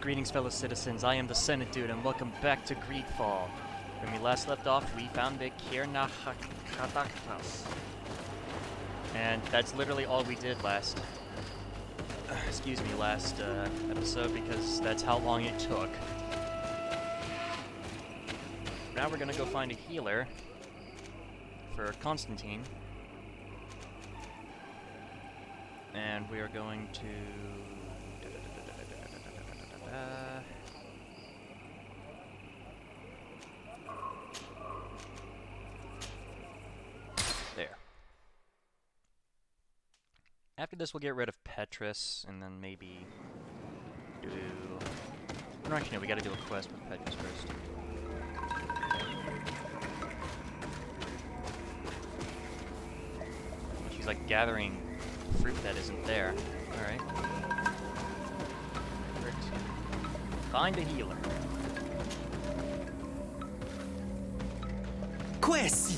Greetings, fellow citizens. I am the Senate Dude, and welcome back to Greedfall. When we last left off, we found the Kirnahakadaktas. And that's literally all we did last episode, because that's how long it took. Now we're gonna go find a healer for Constantine. And we are going to... there. After this, we'll get rid of Petrus, and then maybe do... No, actually, no, we gotta do a quest with Petrus first. She's like gathering fruit that isn't there. Alright. Find a healer. Quesi!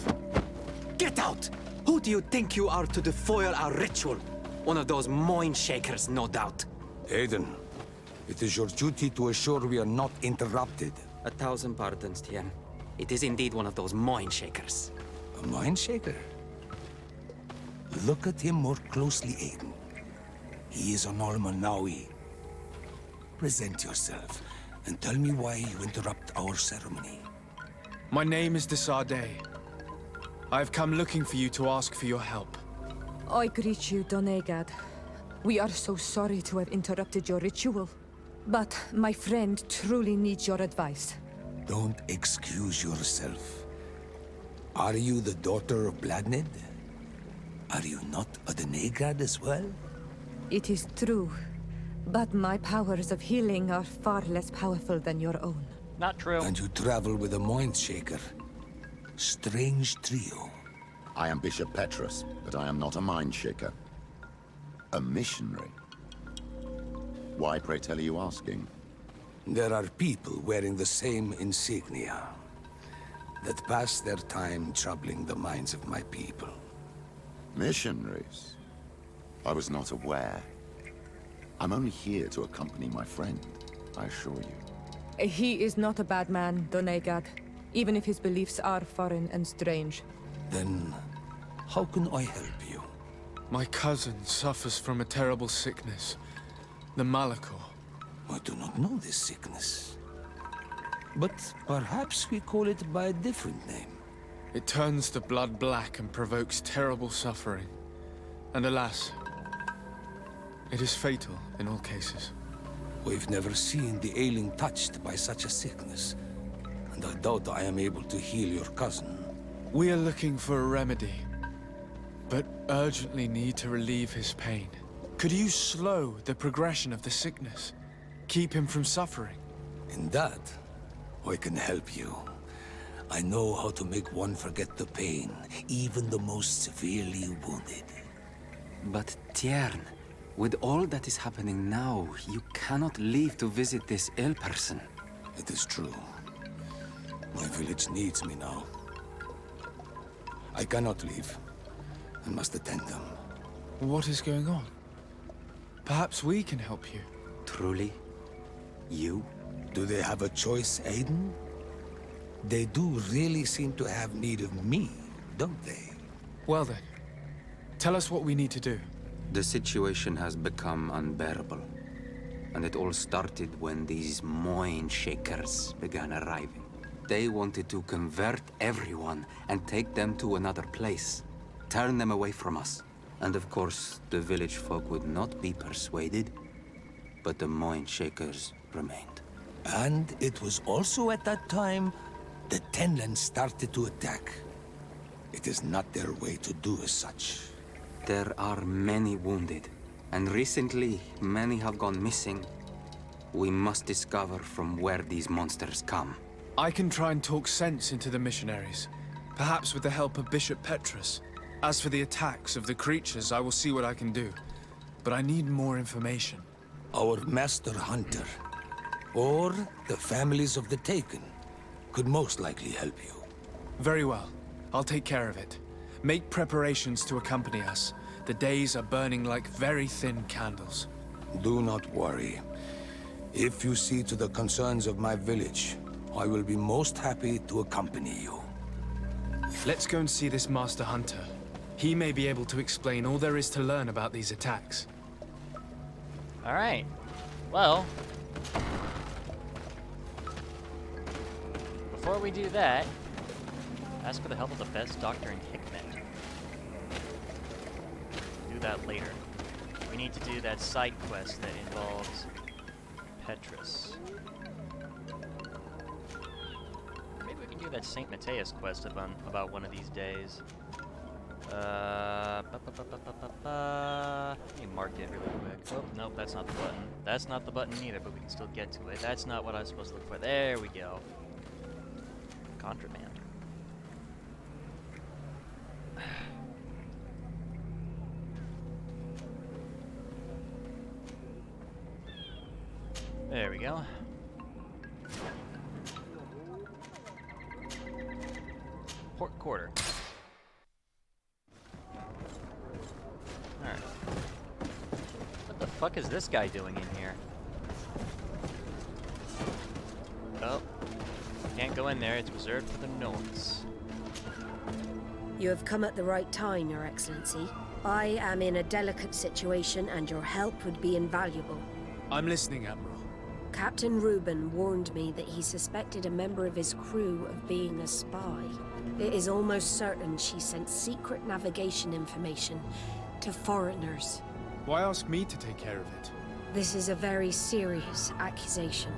Get out! Who do you think you are to defoil our ritual? One of those mind shakers, no doubt. Aiden, it is your duty to assure we are not interrupted. 1,000 pardons, Tien. It is indeed one of those mind shakers. A mind shaker? Look at him more closely, Aiden. He is an Almanawi. Present yourself, and tell me why you interrupt our ceremony. My name is Desade. I have come looking for you to ask for your help. I greet you, Donegad. We are so sorry to have interrupted your ritual. But my friend truly needs your advice. Don't excuse yourself. Are you the daughter of Bladnid? Are you not a Donegad as well? It is true, but my powers of healing are far less powerful than your own. Not true. And you travel with a mind shaker. Strange trio. I am Bishop Petrus, but I am not a mind shaker. A missionary. Why, pray tell, are you asking? There are people wearing the same insignia that pass their time troubling the minds of my people. Missionaries? I was not aware. I'm only here to accompany my friend, I assure you. He is not a bad man, Donegad, even if his beliefs are foreign and strange. Then, how can I help you? My cousin suffers from a terrible sickness, the Malachor. I do not know this sickness. But perhaps we call it by a different name. It turns the blood black and provokes terrible suffering. And alas, it is fatal in all cases. We've never seen the ailing touched by such a sickness, and I doubt I am able to heal your cousin. We are looking for a remedy, but urgently need to relieve his pain. Could you slow the progression of the sickness? Keep him from suffering? In that, I can help you. I know how to make one forget the pain, even the most severely wounded. But Tiern, with all that is happening now, you cannot leave to visit this ill person. It is true. My village needs me now. I cannot leave. I must attend them. What is going on? Perhaps we can help you. Truly? You? Do they have a choice, Aiden? They do really seem to have need of me, don't they? Well then, tell us what we need to do. The situation has become unbearable. And it all started when these mind shakers began arriving. They wanted to convert everyone and take them to another place. Turn them away from us. And of course, the village folk would not be persuaded. But the mind shakers remained. And it was also at that time the Tenland started to attack. It is not their way to do as such. There are many wounded, and recently many have gone missing. We must discover from where these monsters come. I can try and talk sense into the missionaries, perhaps with the help of Bishop Petrus. As for the attacks of the creatures, I will see what I can do. But I need more information. Our master hunter, or the families of the Taken, could most likely help you. Very well. I'll take care of it. Make preparations to accompany us. The days are burning like very thin candles. Do not worry. If you see to the concerns of my village, I will be most happy to accompany you. Let's go and see this Master Hunter. He may be able to explain all there is to learn about these attacks. Alright. Well, before we do that, ask for the help of the best doctor in Hikmet. Do that later. We need to do that side quest that involves Petrus. Maybe we can do that St. Matheus quest about one of these days. Let me mark it really quick. Oh, nope, that's not the button. That's not the button either, but we can still get to it. That's not what I was supposed to look for. There we go. Contraband. There we go. Port quarter. Alright. What the fuck is this guy doing in here? Oh. Can't go in there, it's reserved for the Nords. You have come at the right time, Your Excellency. I am in a delicate situation and your help would be invaluable. I'm listening, Admiral. Captain Reuben warned me that he suspected a member of his crew of being a spy. It is almost certain she sent secret navigation information to foreigners. Why ask me to take care of it? This is a very serious accusation.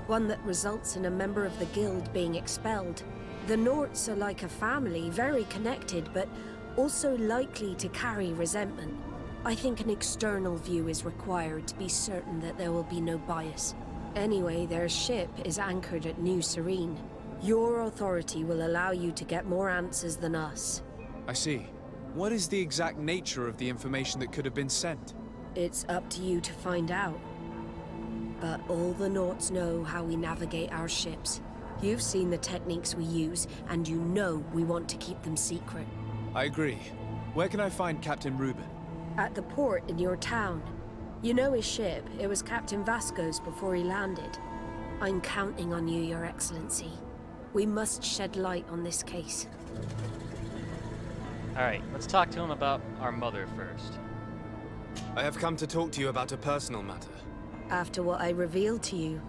One that results in a member of the guild being expelled. The Norts are like a family, very connected, but also likely to carry resentment. I think an external view is required to be certain that there will be no bias. Anyway, their ship is anchored at New Serene. Your authority will allow you to get more answers than us. I see. What is the exact nature of the information that could have been sent? It's up to you to find out. But all the Norts know how we navigate our ships. You've seen the techniques we use, and you know we want to keep them secret. I agree. Where can I find Captain Reuben? At the port in your town. You know his ship. It was Captain Vasco's before he landed. I'm counting on you, Your Excellency. We must shed light on this case. Alright, let's talk to him about our mother first. I have come to talk to you about a personal matter. After what I revealed to you,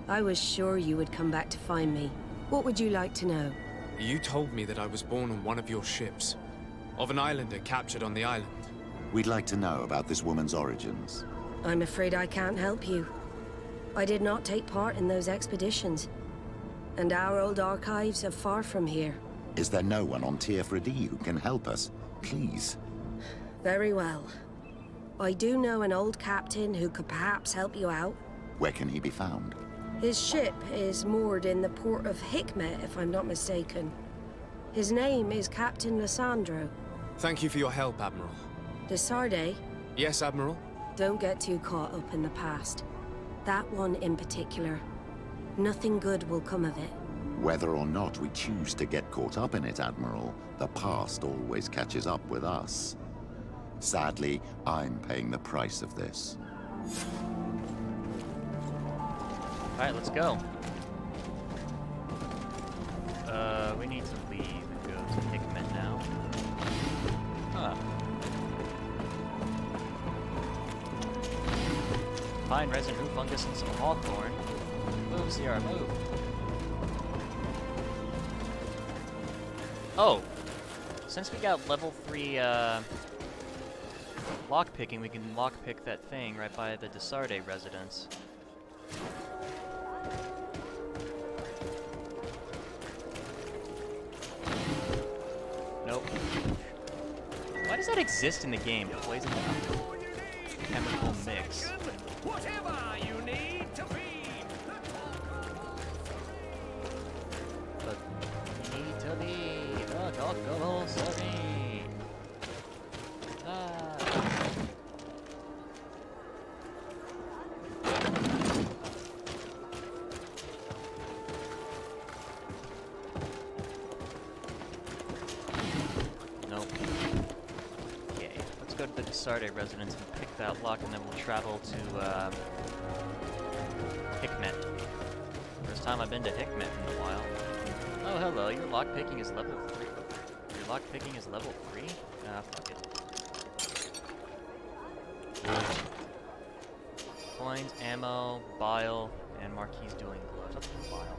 I was sure you would come back to find me. What would you like to know? You told me that I was born on one of your ships. Of an islander captured on the island. We'd like to know about this woman's origins. I'm afraid I can't help you. I did not take part in those expeditions. And our old archives are far from here. Is there no one on Tier-Fredy who can help us? Please. Very well. I do know an old captain who could perhaps help you out. Where can he be found? His ship is moored in the port of Hikmet, if I'm not mistaken. His name is Captain Lissandro. Thank you for your help, Admiral. De Sardet, Yes, Admiral? don't get too caught up in the past. That one in particular. Nothing good will come of it. Whether or not we choose to get caught up in it, Admiral, the past always catches up with us. Sadly, I'm paying the price of this. Alright, let's go. We need to leave and go to Hikmet now. Huh. Pine, resin, root fungus, and some hawthorn. Move, Sierra, move. Oh! Since we got level 3, lockpicking, we can lockpick that thing right by the De Sardet residence. Nope. Why does that exist in the game? Poison chemical mix. Whatever you need to be. But you need to be the Doctor Serene. Nope. Okay, let's go to the De Sardet residence and pick that lock, and then we'll travel to Hikmet. First time I've been to Hikmet in a while. Oh, hello. Your lockpicking is level 3. Your lockpicking is level 3? Ah, fuck it. Coins, ammo, bile, and Marquis dueling gloves. Let's do bile.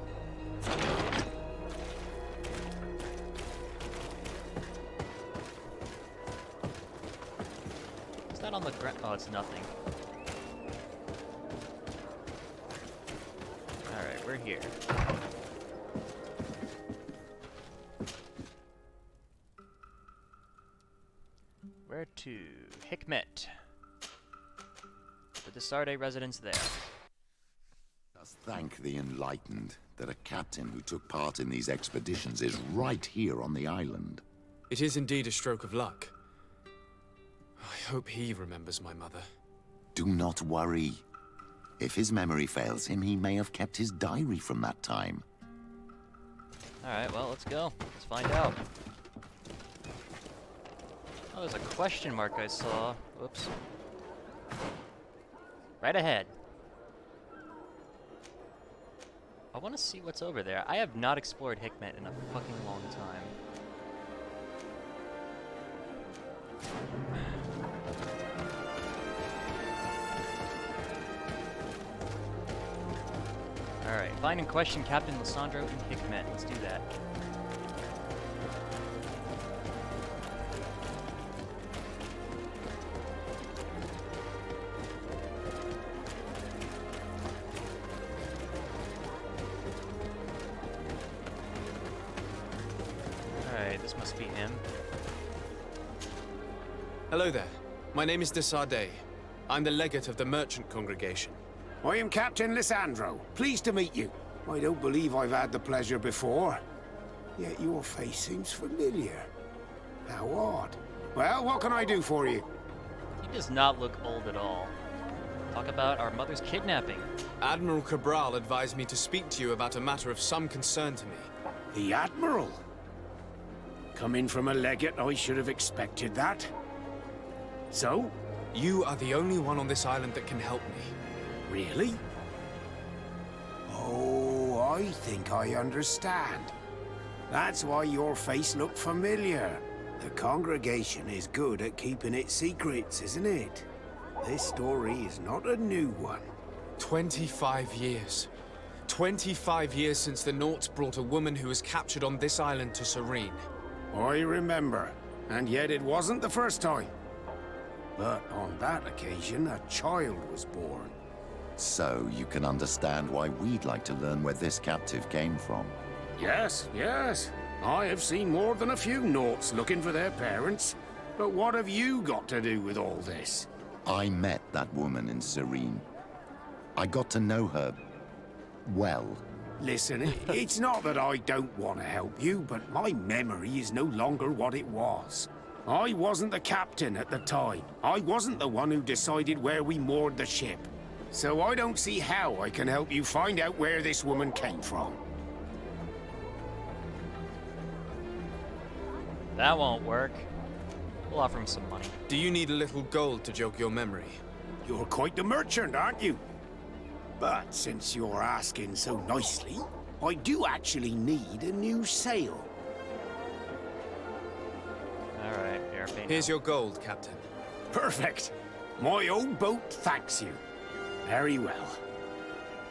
Is that on the ground? Oh, it's nothing. Alright, we're here. Where to? Hikmet. The Sarde residence there. Just thank the enlightened that a captain who took part in these expeditions is right here on the island. It is indeed a stroke of luck. I hope he remembers my mother. Do not worry. If his memory fails him, he may have kept his diary from that time. Alright, well, let's go. Let's find out. Oh, there's a question mark I saw. Whoops. Right ahead. I want to see what's over there. I have not explored Hikmet in a fucking long time. Alright, find and question Captain Lissandro in Hikmet. Let's do that. Alright, this must be him. Hello there. My name is de Sardet. I'm the legate of the merchant congregation. I am Captain Lissandro. Pleased to meet you. I don't believe I've had the pleasure before. Yet your face seems familiar. How odd. Well, what can I do for you? He does not look old at all. Talk about our mother's kidnapping. Admiral Cabral advised me to speak to you about a matter of some concern to me. The Admiral? Coming from a legate, I should have expected that. So? You are the only one on this island that can help me. Really? Oh, I think I understand. That's why your face looked familiar. The congregation is good at keeping its secrets, isn't it? This story is not a new one. 25 years. 25 years since the Nauts brought a woman who was captured on this island to Serene. I remember, and yet it wasn't the first time. But on that occasion, a child was born. So you can understand why we'd like to learn where this captive came from. Yes, yes. I have seen more than a few Nauts looking for their parents. But what have you got to do with all this? I met that woman in Serene. I got to know her well. Listen, it's not that I don't want to help you, but my memory is no longer what it was. I wasn't the captain at the time. I wasn't the one who decided where we moored the ship. So I don't see how I can help you find out where this woman came from. That won't work. We'll offer him some money. Do you need a little gold to jog your memory? You're quite the merchant, aren't you? But since you're asking so nicely, I do actually need a new sail. Alright, here, pay Here's now. your gold, Captain. Perfect. My old boat thanks you. Very well.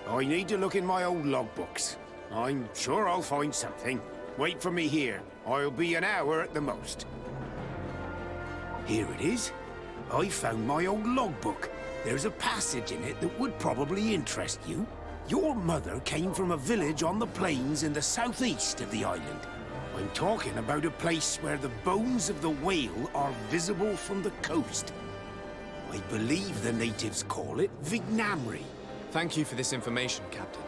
I need to look in my old logbooks. I'm sure I'll find something. Wait for me here. I'll be an hour at the most. Here it is. I found my old logbook. There's a passage in it that would probably interest you. Your mother came from a village on the plains in the southeast of the island. I'm talking about a place where the bones of the whale are visible from the coast. I believe the natives call it Vignamri. Thank you for this information, Captain.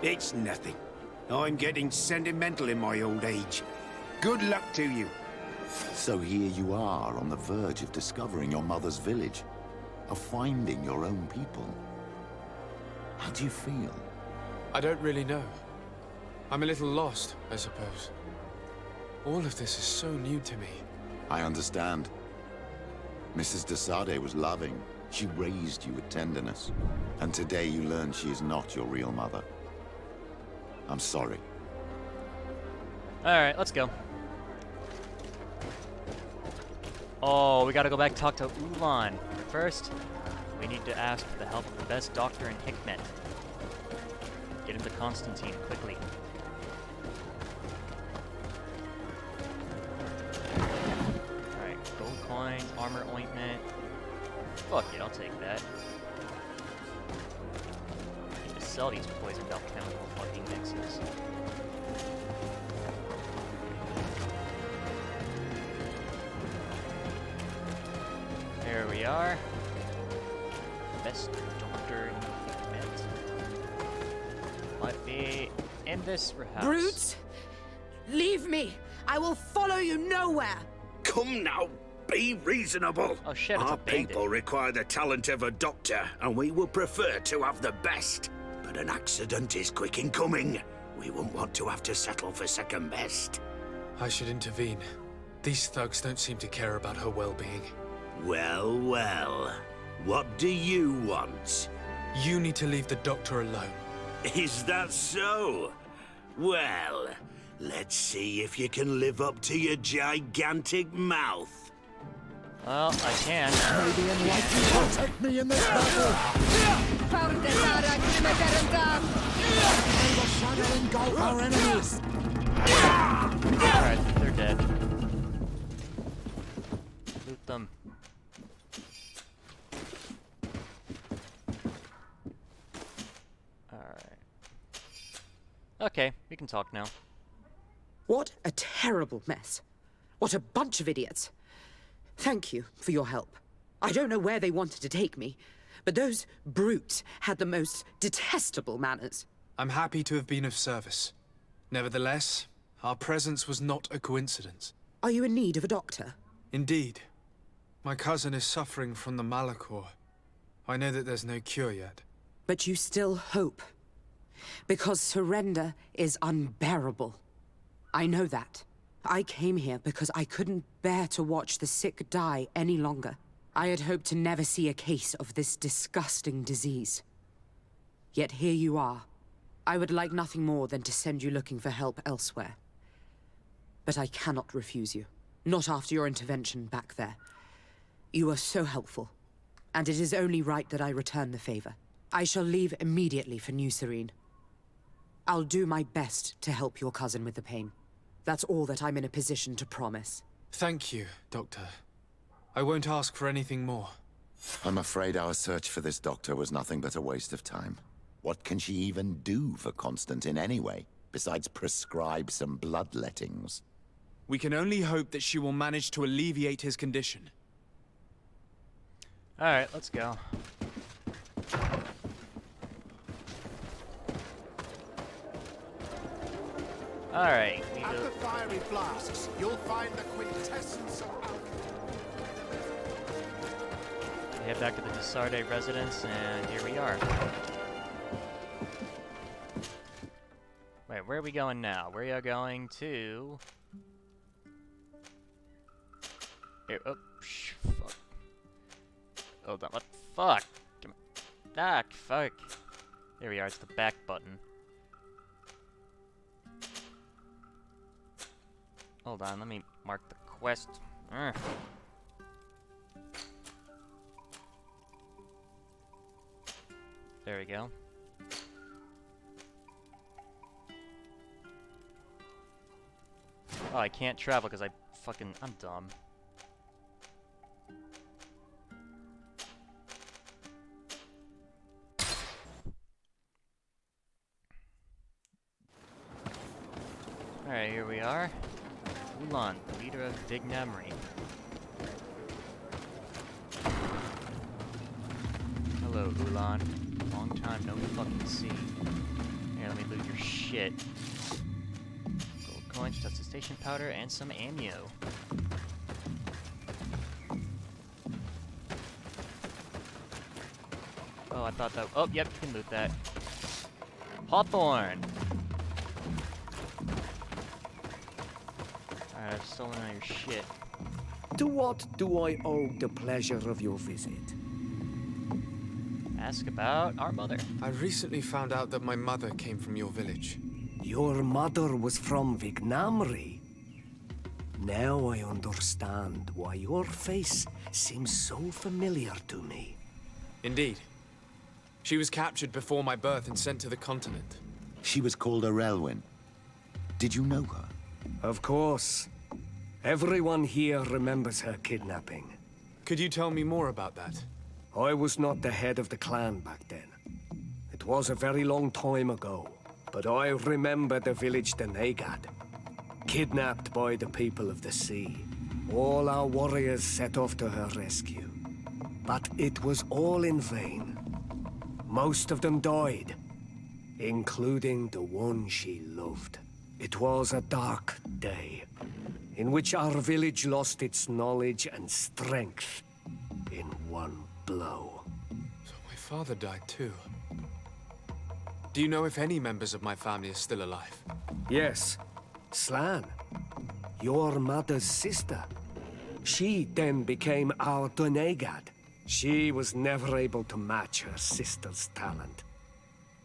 It's nothing. I'm getting sentimental in my old age. Good luck to you. So here you are on the verge of discovering your mother's village, of finding your own people. How do you feel? I don't really know. I'm a little lost, I suppose. All of this is so new to me. I understand. Mrs. de Sade was loving, She raised you with tenderness. And today you learn she is not your real mother. I'm sorry. Alright, let's go. Oh, we gotta go back and talk to Ulan. First, we need to ask for the help of the best doctor in Hikmet. Get him to Constantine, quickly. Alright, gold coin, armor ointment. Fuck it, I'll take that. I need to sell these poisoned alchemical fucking mixes. There we are. Best doctor in Hikmet. Might be in this house. Brutes! Leave me! I will follow you nowhere! Come now, be reasonable. Oh shit, it's Our a bandit. people require the talent of a doctor, and we would prefer to have the best. But an accident is quick in coming. We wouldn't want to have to settle for second best. I should intervene. These thugs don't seem to care about her well-being. Well, well. What do you want? You need to leave the doctor alone. Is that so? Well, let's see if you can live up to your gigantic mouth. Well, I can. May the enlightened protect me in this battle! May the shadow engulf our enemies! Alright, they're dead. Loot them. Alright. Okay, we can talk now. What a terrible mess. What a bunch of idiots. Thank you for your help. I don't know where they wanted to take me, but those brutes had the most detestable manners. I'm happy to have been of service. Nevertheless, our presence was not a coincidence. Are you in need of a doctor? Indeed. My cousin is suffering from the Malachor. I know that there's no cure yet. But you still hope. Because surrender is unbearable. I know that. I came here because I couldn't bear to watch the sick die any longer. I had hoped to never see a case of this disgusting disease. Yet here you are. I would like nothing more than to send you looking for help elsewhere. But I cannot refuse you. Not after your intervention back there. You were so helpful. And it is only right that I return the favor. I shall leave immediately for New Serene. I'll do my best to help your cousin with the pain. That's all that I'm in a position to promise. Thank you, Doctor. I won't ask for anything more. I'm afraid our search for this doctor was nothing but a waste of time. What can she even do for Constantine anyway, besides prescribe some bloodlettings? We can only hope that she will manage to alleviate his condition. Alright, let's go. Alright, we At go. the fiery flasks, you'll find the quintessence of alchemy. Head back to the Desarde residence, and here we are. Wait, where are we going now? We are going to... Here, oh, fuck. Hold on, what? Fuck! Come on. Ah, fuck. There we are, it's the back button. Hold on, let me mark the quest. Urgh. There we go. Oh, I can't travel because I'm dumb. Alright, here we are. Ulan, the leader of Vignamri. Hello, Ulan. Long time no fucking see. Here, let me loot your shit. Gold coins, dustation powder, and some ammo. Oh, I thought that. Oh, yep, you can loot that. Hawthorne! Alright, I've stolen all your shit. To what do I owe the pleasure of your visit? Ask about our mother. I recently found out that my mother came from your village. Your mother was from Vignamri. Now I understand why your face seems so familiar to me. Indeed. She was captured before my birth and sent to the continent. She was called Arelwyn. Did you know her? Of course. Everyone here remembers her kidnapping. Could you tell me more about that? I was not the head of the clan back then. It was a very long time ago, but I remember the village Donegad, kidnapped by the people of the sea. All our warriors set off to her rescue, but it was all in vain. Most of them died, including the one she loved. It was a dark day, in which our village lost its knowledge and strength in one blow. So my father died too. Do you know if any members of my family are still alive? Yes, Slan, your mother's sister. She then became our Donegad. She was never able to match her sister's talent.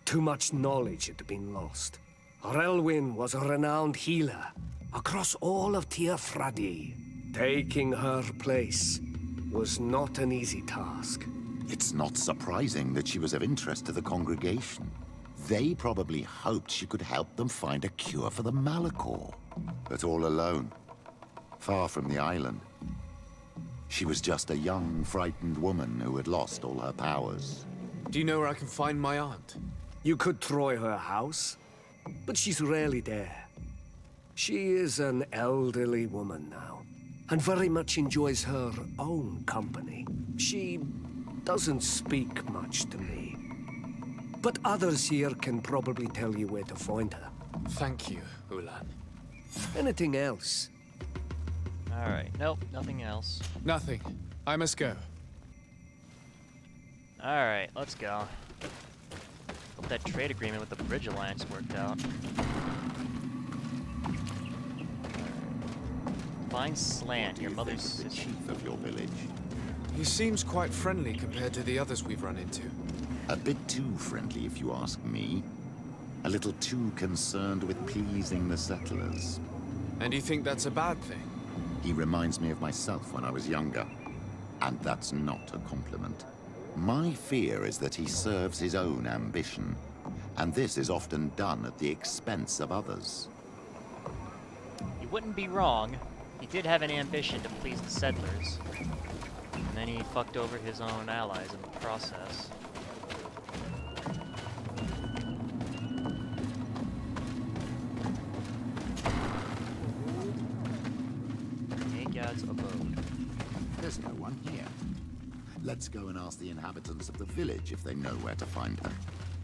Too much knowledge had been lost. Arelwyn was a renowned healer across all of Tearfradi. Taking her place was not an easy task. It's not surprising that she was of interest to the congregation. They probably hoped she could help them find a cure for the Malachor. But all alone, far from the island. She was just a young, frightened woman who had lost all her powers. Do you know where I can find my aunt? You could try her house, but she's rarely there. She is an elderly woman now, and very much enjoys her own company. She doesn't speak much to me, but others here can probably tell you where to find her. Thank you, Ulan. Anything else? Alright, nope, nothing else. Nothing. I must go. Alright, let's go. Hope that trade agreement with the Bridge Alliance worked out. Find Slant, your mother's The sister. chief of your village. He seems quite friendly compared to the others we've run into. A bit too friendly, if you ask me. A little too concerned with pleasing the settlers. And you think that's a bad thing? He reminds me of myself when I was younger. And that's not a compliment. My fear is that he serves his own ambition. And this is often done at the expense of others. You wouldn't be wrong. He did have an ambition to please the settlers. And then he fucked over his own allies in the process. Agad's abode. There's no one here. Let's go and ask the inhabitants of the village if they know where to find her.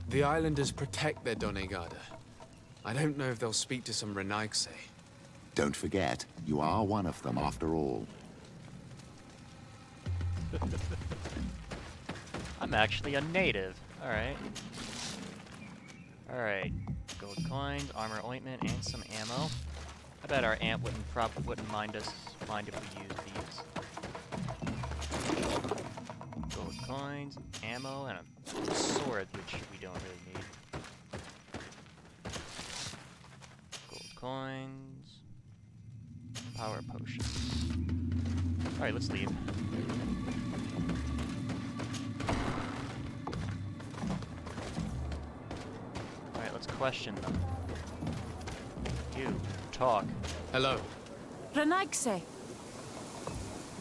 The islanders protect their Donegada. I don't know if they'll speak to some Renaigse. Don't forget, you are one of them after all. I'm actually a native. Alright. Alright. Gold coins, armor ointment, and some ammo. I bet our aunt wouldn't mind if we used these. Gold coins, ammo, and a sword, which we don't really need. Gold coins. Power potions. Alright, let's leave. Alright, let's question them. You, talk. Hello. Renaigse.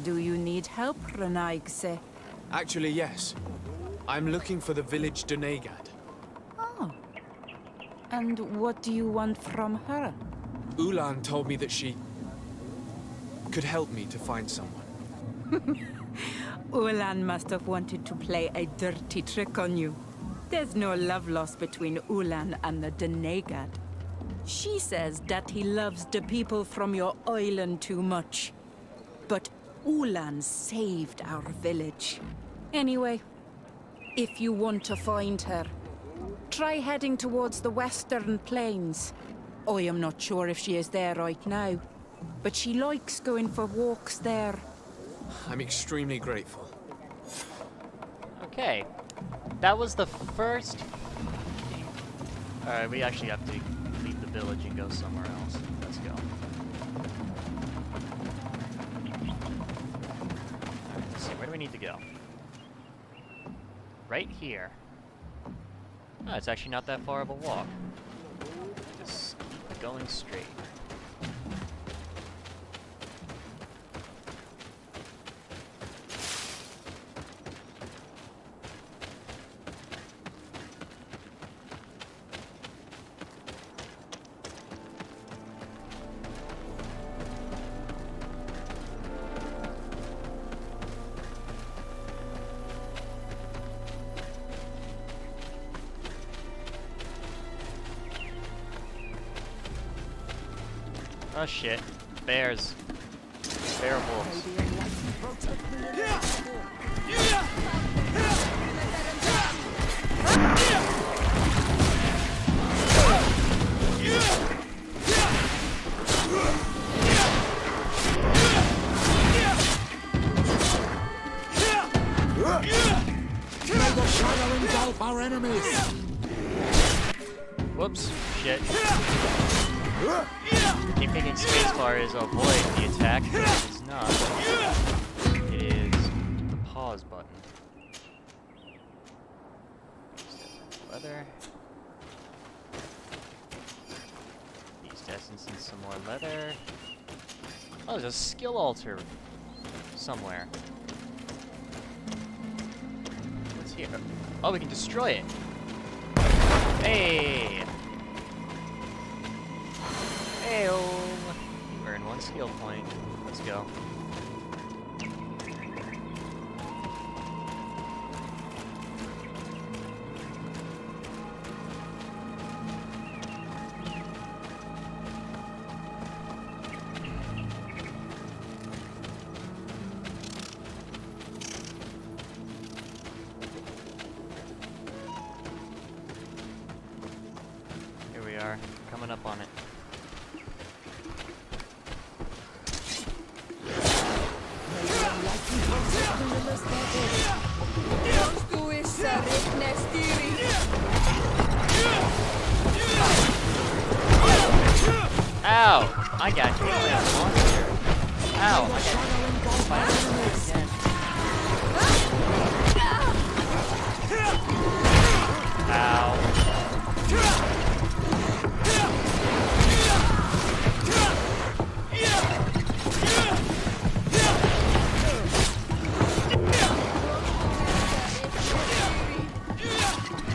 Do you need help, Renaigse? Actually, yes. I'm looking for the village Donegad. Oh. And what do you want from her? Ulan told me that she could help me to find someone. Ulan must have wanted to play a dirty trick on you. There's no love lost between Ulan and the Donegad. She says that he loves the people from your island too much. But Ulan saved our village. Anyway, if you want to find her, try heading towards the western plains. I am not sure if she is there right now, but she likes going for walks there. I'm extremely grateful. Okay. That was the first... Alright, we actually have to leave the village and go somewhere else. Let's go. Alright, let's see, where do we need to go? Right here. Oh, it's actually not that far of a walk. Just keep going straight. Oh shit. Bears. Bear wolves. Our enemies. Whoops. Shit. Keep thinking spacebar is avoid the attack, but it is not. It is the pause button. Leather. Yeast essence and some more leather. Oh, there's a skill altar somewhere. What's here? Oh, we can destroy it. Hey! Heyo! You earn 1 skill point. Let's go. Here we are, coming up on it. Ow! I got hit by a monster. Ow! I got hit by a monster again. Ow.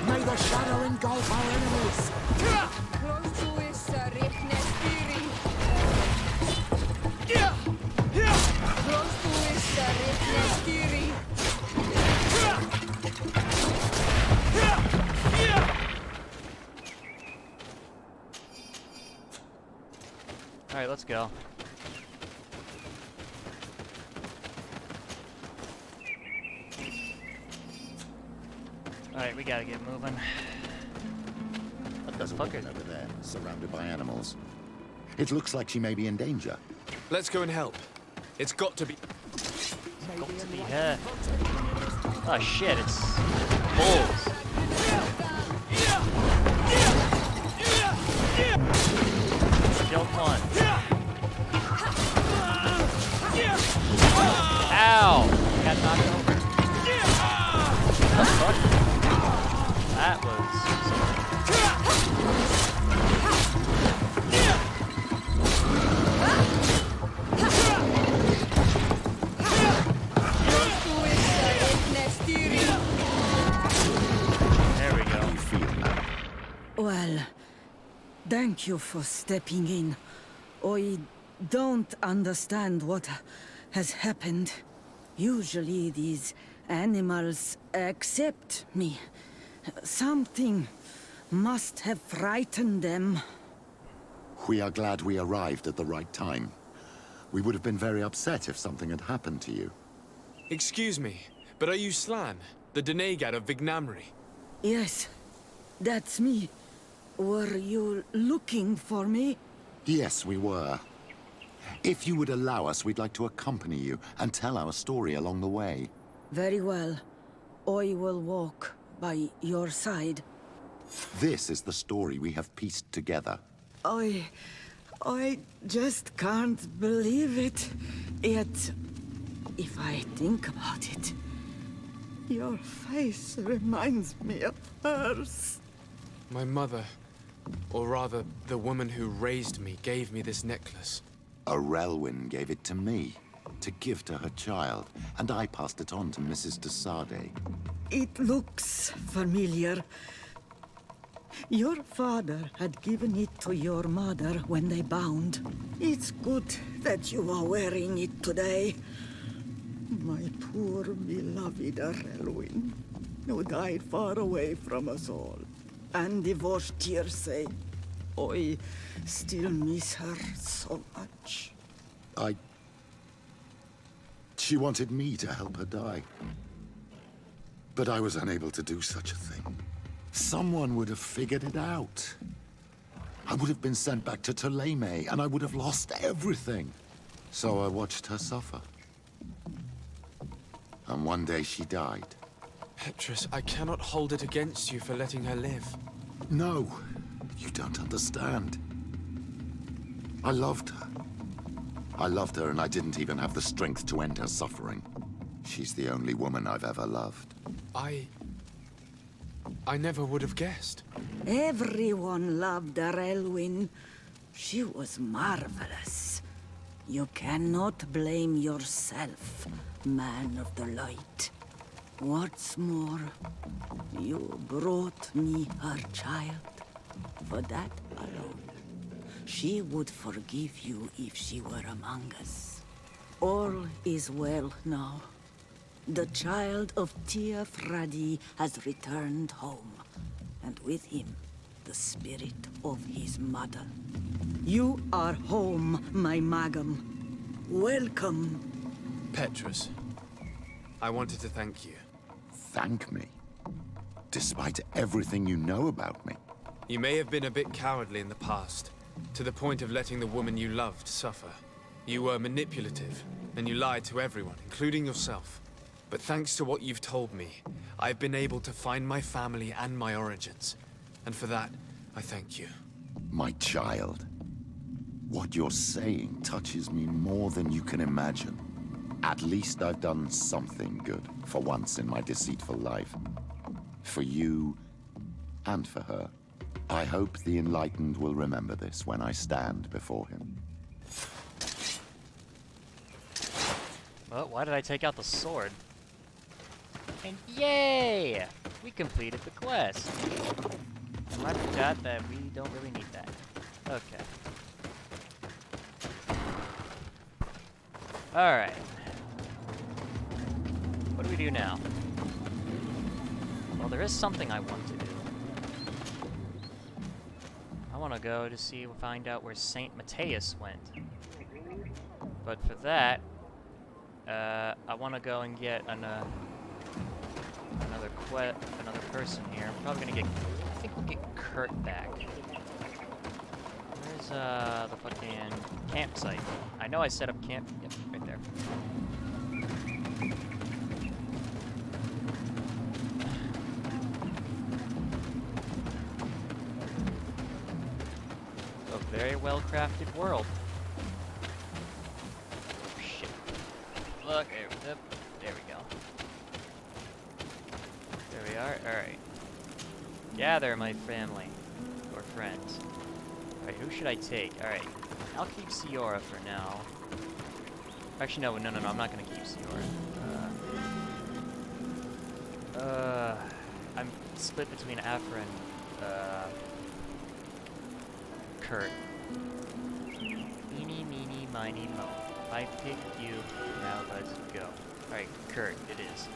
May the shadow engulf our enemies. Alright, let's go. Alright, we gotta get moving. What the There's a fuck is woman over there, surrounded by animals. It looks like she may be in danger. Let's go and help. It's got to be... got to be her? Oh shit, it's bulls. Killed one. Ow! Got knocked over. What the fuck? That was... There we go. Well, thank you for stepping in. I don't understand what has happened. Usually these animals accept me. Something must have frightened them. We are glad we arrived at the right time. We would have been very upset if something had happened to you. Excuse me, but are you Slan, the Denegad of Vignamri? Yes, that's me. Were you looking for me? Yes, we were. If you would allow us, we'd like to accompany you and tell our story along the way. Very well. I will walk by your side. This is the story we have pieced together. I just can't believe it. Yet, if I think about it, your face reminds me of hers. My mother, or rather, the woman who raised me, gave me this necklace. A Relwyn gave it to me, to give to her child, and I passed it on to Mrs. de Sade. It looks familiar. Your father had given it to your mother when they bound. It's good that you are wearing it today. My poor beloved Relwyn, who died far away from us all, and divorced Tierce. I still miss her so much. She wanted me to help her die. But I was unable to do such a thing. Someone would have figured it out. I would have been sent back to Ptolemy, and I would have lost everything. So I watched her suffer. And one day she died. Petrus, I cannot hold it against you for letting her live. No, you don't understand. I loved her. I loved her, and I didn't even have the strength to end her suffering. She's the only woman I've ever loved. I never would have guessed. Everyone loved Relwyn. She was marvelous. You cannot blame yourself, man of the light. What's more, you brought me her child. For that alone, she would forgive you if she were among us. All is well now. The child of Tia Fradi has returned home, and with him, the spirit of his mother. You are home, my Magum. Welcome. Petrus, I wanted to thank you. Thank me? Despite everything you know about me? You may have been a bit cowardly in the past, to the point of letting the woman you loved suffer. You were manipulative, and you lied to everyone, including yourself. But thanks to what you've told me, I've been able to find my family and my origins. And for that, I thank you. My child. What you're saying touches me more than you can imagine. At least I've done something good, for once in my deceitful life. For you, and for her. I hope the Enlightened will remember this when I stand before him. Well, why did I take out the sword? And yay! We completed the quest. And I forgot that we don't really need that. Okay. Alright. What do we do now? Well, there is something I want to do. I want to go to find out where Saint Matheus went. But for that, I want to go and get another person here. I'm probably gonna get. I think we'll get Kurt back. Where's the fucking campsite? I know I set up camp. Yep, right there. A very well-crafted world. Shit. Look, there we go. There we are. Alright. Gather, my family. Or friends. Alright, who should I take? Alright. I'll keep Siora for now. Actually, no, I'm not gonna keep Siora. I'm split between Afra and, Kurt. Eeny, meeny, miny, mo. I picked you, now let's go. Alright, Kurt, it is.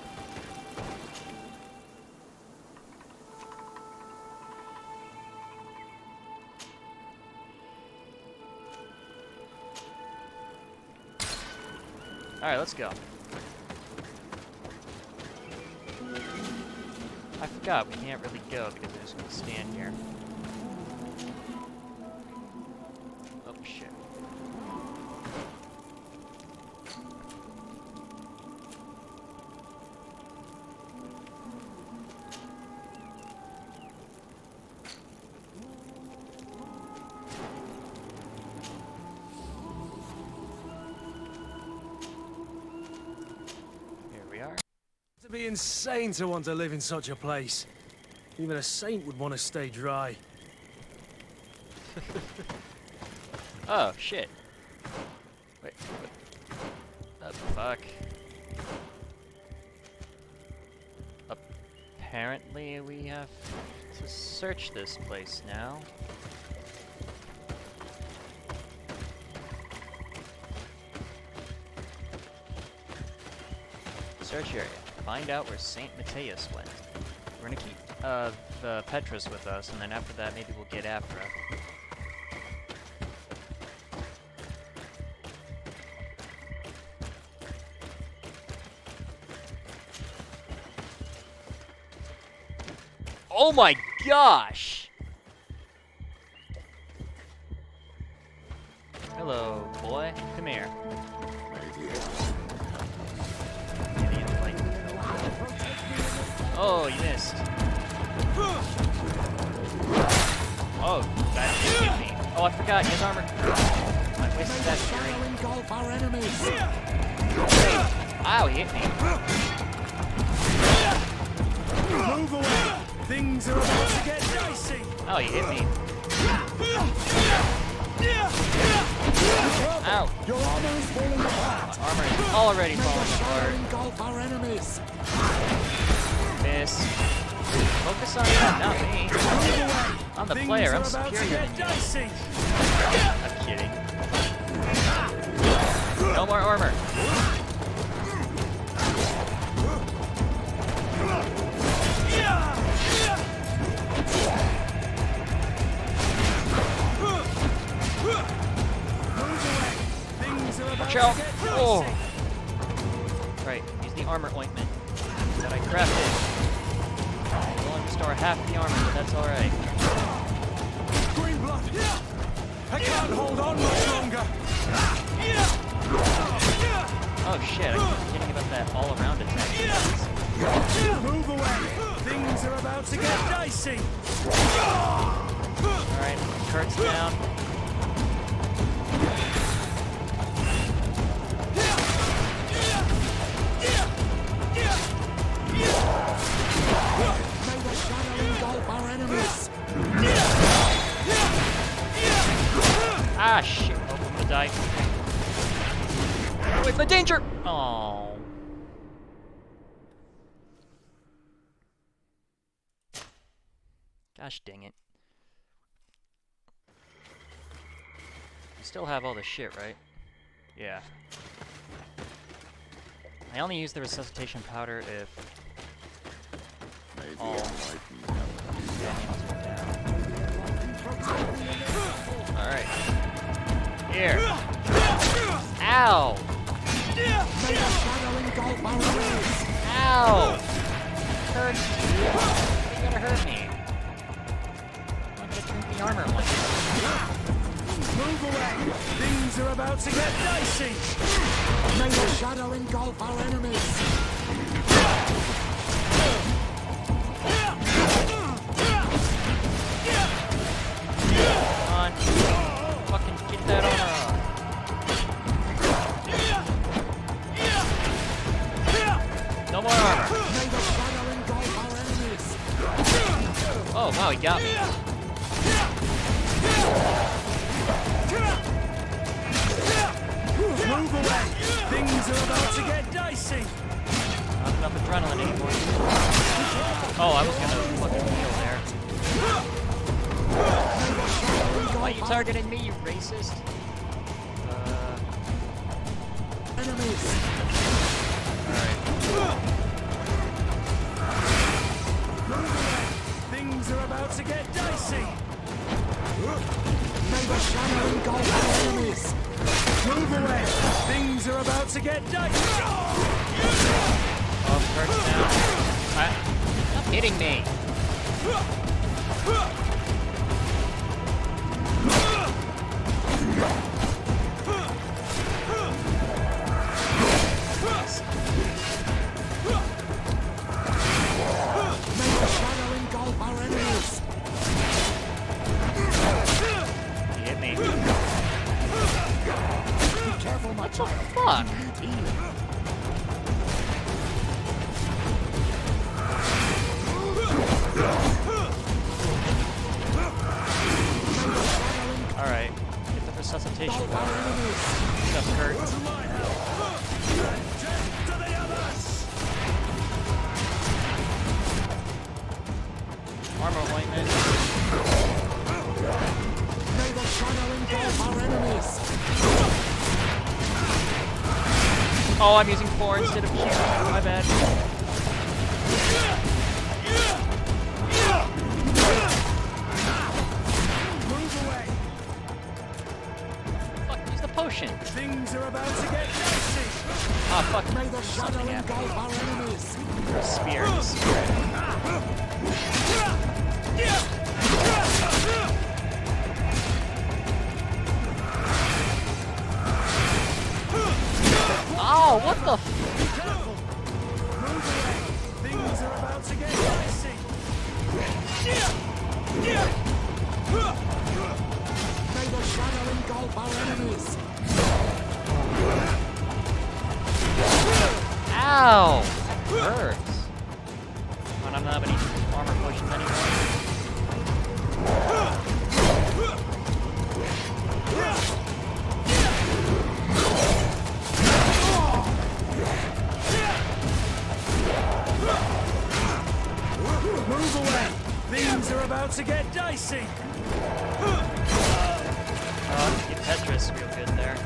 Alright, let's go. I forgot, we can't really go because we're just gonna stand here. Oh, shit. be insane to want to live in such a place. Even a saint would want to stay dry. Oh, shit. Wait, what the fuck? Apparently we have to search this place now. Search area. Find out where Saint Matheus went. We're gonna keep Petrus with us, and then after that maybe we'll get Afra. Oh my gosh! Hello, boy. Come here. Oh, you missed. Oh, that hit me. Oh, I forgot. He has armor. I wasted that fury. Ow, he hit me. Move away! Things are about to get dicey! Oh, you hit me. Ow. Your armor is falling apart. My armor is already falling apart. Engulf our enemies. Miss. Focus on him, not me. I'm the player. I'm superior than you. I'm kidding. No more armor. Watch out! Oh! Right, use the armor ointment that I crafted. We'll only restore half the armor, but that's alright. Green blood! I can't hold on much longer! Oh shit, I keep forgetting about that all-around attack. Move away! Things are about to get dicey! Alright, Kurt's down. Ah, shit. Oh, I'm gonna die. Wait, the danger! Oh. Gosh dang it. You still have all the shit, right? Yeah. I only use the resuscitation powder if all damage are down. Alright. Here. Ow! Ow! Hurt me. You're gonna hurt me. I'm gonna drink the armor one. Move away! Things are about to get dicey! May the shadow engulf our enemies! Come on. Fucking get that armor off. No more armor. May the shadow engulf our enemies! Oh, wow, he got me. Move away! Things are about to get dicey! Not enough adrenaline anymore. Oh, I was gonna fucking heal there. Why are you targeting me, you racist? Enemies! Alright. Things are about to get dicey! May the shadow engulf our enemies! Move away! Things are about to get dicey! Oh, Kurt's down. Stop hitting me! May the shadow engulf our enemies! He hit me. Be careful, my child. Fuck! teleportation. What's up, Kurt? Armor alignment. May the shadow engulf our enemies. Oh, I'm using 4 instead of Q. My bad. Move away. Fuck, use the potion. Things are about to get dicey. Ah, fuck. May the shadow engulf our enemies. Spear. Oh, what the f— Move away. Things are about to get dicey. May the shadow engulf our enemies. Ow! That hurts. Come on, I don't have any armor potions anymore. Move away. Things are about to get dicey. Get Petrus real good there.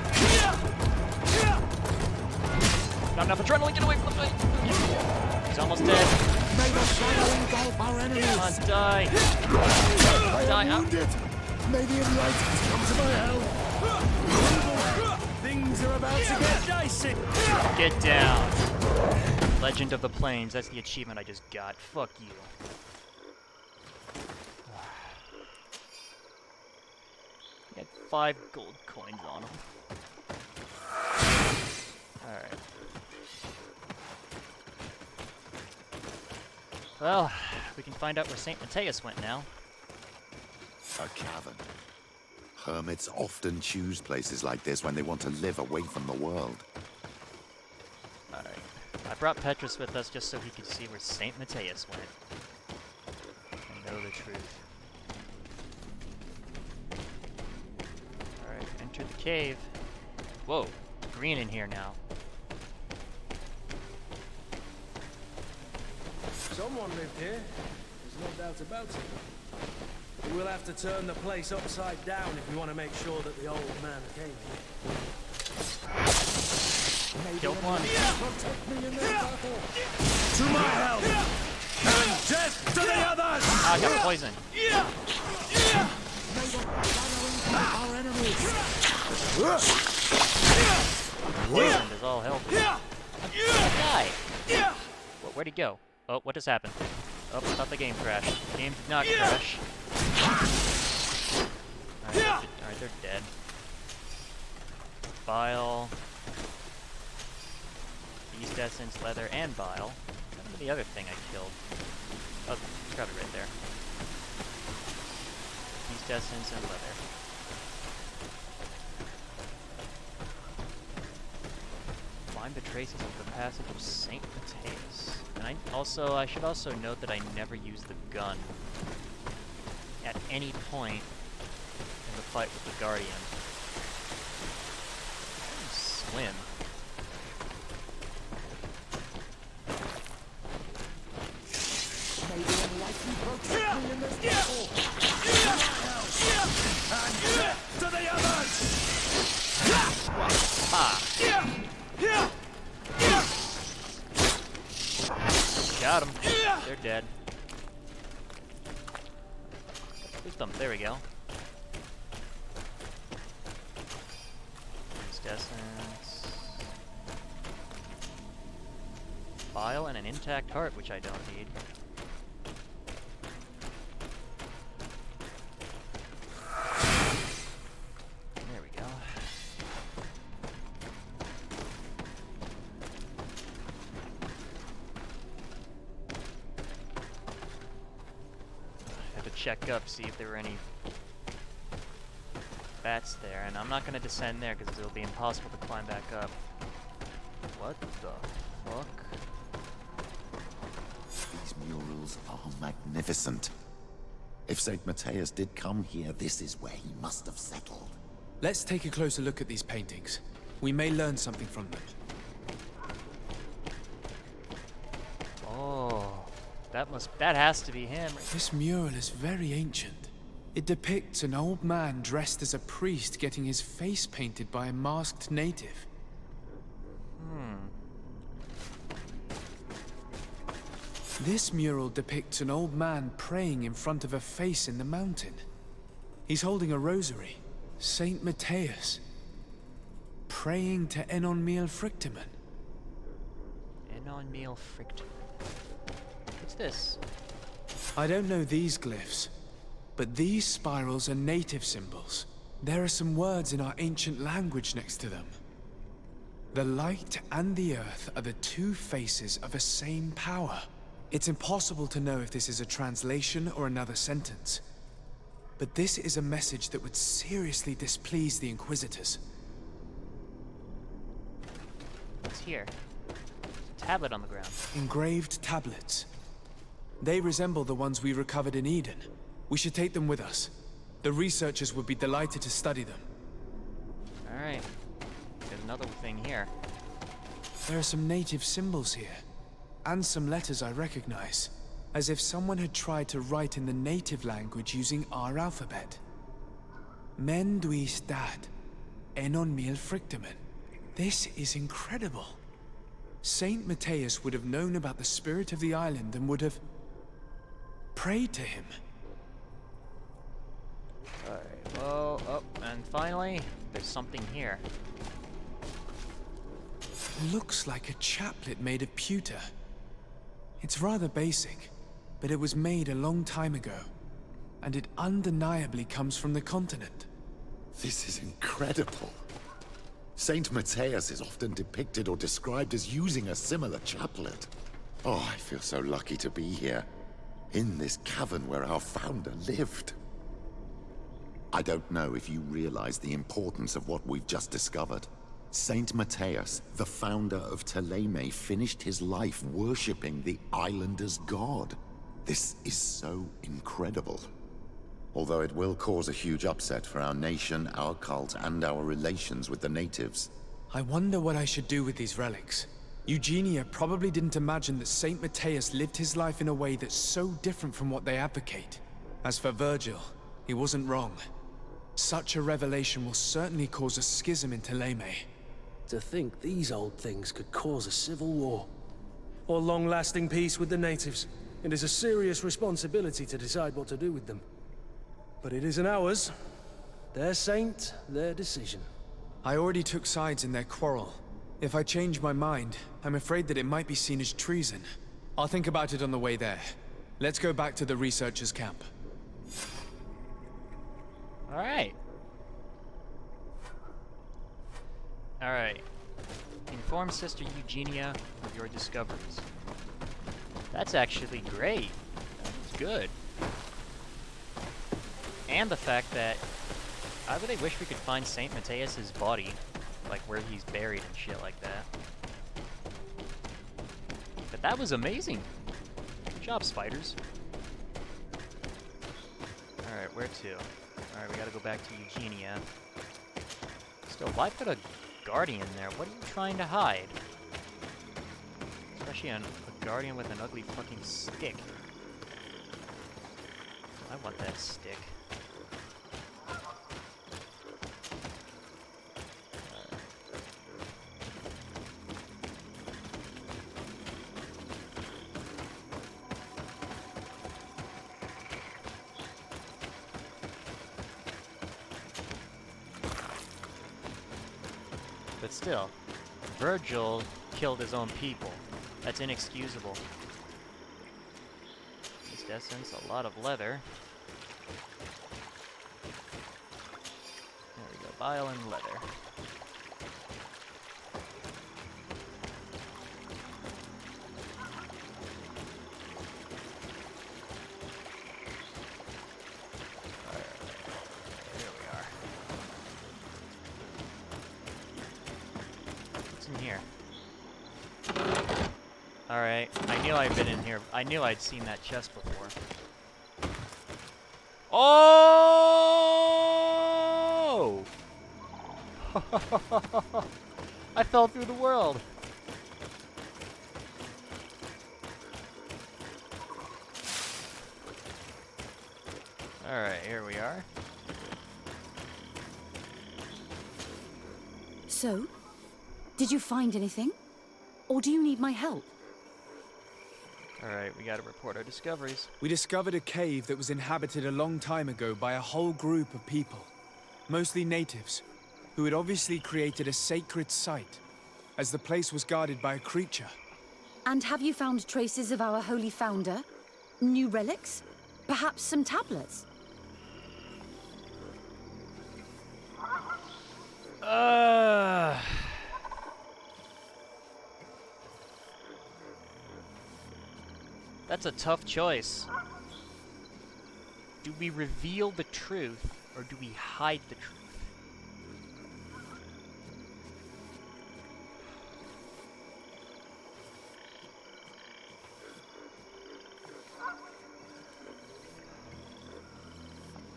Not enough adrenaline, get away from the fight! He's almost dead. May the shadow engulf our enemies. Come on, die. Die. Wounded. May the enlightened come to my help. Things are about to get dicey. Get down. Legend of the Plains, that's the achievement I just got. Fuck you. He had 5 gold coins on him. Alright. Well, we can find out where St. Matheus went now. A cavern. Hermits often choose places like this when they want to live away from the world. Alright. I brought Petrus with us just so he could see where St. Matheus went. And know the truth. Alright, enter the cave. Whoa, green in here now. Someone lived here. There's no doubt about it. We'll have to turn the place upside down if we want to make sure that the old man came here. Killed one. Protect me in this battle. To my help! And death to the others! Ah, I got poison. Our enemies. Poison does all help. Die. Where'd he go? Oh, what just happened? Oh, I thought the game crashed. The game did not crash. Alright, they're dead. Bile. Beast essence, leather, and bile. What was the other thing I killed? Oh, grab it right there. Beast essence and leather. Find the traces of the passage of St. Matheus. And I should also note that I never used the gun at any point in the fight with the Guardian. Swim. May the enlightened protect me in this battle. And death to the others! Ah. Got him. They're dead. Wisdom, there we go. Beast essence. Bile and an intact heart, which I don't need. There we go. Check up, see if there were any bats there, and I'm not going to descend there because it'll be impossible to climb back up. What the fuck? These murals are magnificent. If St. Matheus did come here, this is where he must have settled. Let's take a closer look at these paintings. We may learn something from them. Oh, that has to be him. This mural is very ancient. It depicts an old man dressed as a priest getting his face painted by a masked native. This mural depicts an old man praying in front of a face in the mountain. He's holding a rosary. Saint Matheus. Praying to Enon Frictimen. Enon Frictimen. What's this? I don't know these glyphs, but these spirals are native symbols. There are some words in our ancient language next to them. The light and the earth are the two faces of a same power. It's impossible to know if this is a translation or another sentence. But this is a message that would seriously displease the Inquisitors. What's here? There's a tablet on the ground. Engraved tablets. They resemble the ones we recovered in Eden. We should take them with us. The researchers would be delighted to study them. Alright. There's another thing here. There are some native symbols here. And some letters I recognize. As if someone had tried to write in the native language using our alphabet. Menduis dat. Enon frictimen. This is incredible. Saint Matheus would have known about the spirit of the island and would have prayed to him. Alright, well, oh, and finally, there's something here. Looks like a chaplet made of pewter. It's rather basic, but it was made a long time ago, and it undeniably comes from the continent. This is incredible. Saint Matheus is often depicted or described as using a similar chaplet. Oh, I feel so lucky to be here, in this cavern where our founder lived. I don't know if you realize the importance of what we've just discovered. Saint Matheus, the founder of Thélème, finished his life worshipping the islanders' god. This is so incredible. Although it will cause a huge upset for our nation, our cult, and our relations with the natives. I wonder what I should do with these relics. Eugenia probably didn't imagine that Saint Matheus lived his life in a way that's so different from what they advocate. As for Virgil, he wasn't wrong. Such a revelation will certainly cause a schism in Thélème. To think these old things could cause a civil war. Or long-lasting peace with the natives. It is a serious responsibility to decide what to do with them. But it isn't ours. Their saint, their decision. I already took sides in their quarrel. If I change my mind, I'm afraid that it might be seen as treason. I'll think about it on the way there. Let's go back to the researchers' camp. Alright. Alright. Inform Sister Eugenia of your discoveries. That's actually great. That's good. And the fact that I really wish we could find Saint Matheus's body, like where he's buried and shit like that. But that was amazing. Good job, spiders. Alright, where to? Alright, we gotta go back to Eugenia. Still, why put a guardian there? What are you trying to hide? Especially a guardian with an ugly fucking stick. I want that stick. But still, Virgil killed his own people. That's inexcusable. Yeast essence, a lot of leather. There we go, bile and leather. Here. Alright, I knew I'd been in here. I knew I'd seen that chest before. Oh! I fell through the world. Alright, here we are. So, did you find anything? Or do you need my help? Alright, we gotta report our discoveries. We discovered a cave that was inhabited a long time ago by a whole group of people, mostly natives, who had obviously created a sacred site, as the place was guarded by a creature. And have you found traces of our holy founder? New relics? Perhaps some tablets? That's a tough choice. Do we reveal the truth, or do we hide the truth?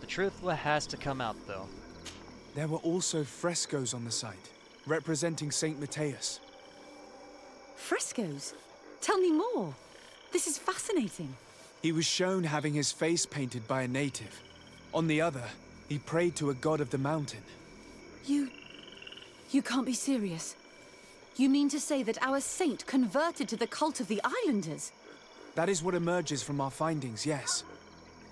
The truth has to come out, though. There were also frescoes on the site, representing Saint Matheus. Frescoes? Tell me more. This is fascinating. He was shown having his face painted by a native. On the other, he prayed to a god of the mountain. You can't be serious. You mean to say that our saint converted to the cult of the Islanders? That is what emerges from our findings, yes.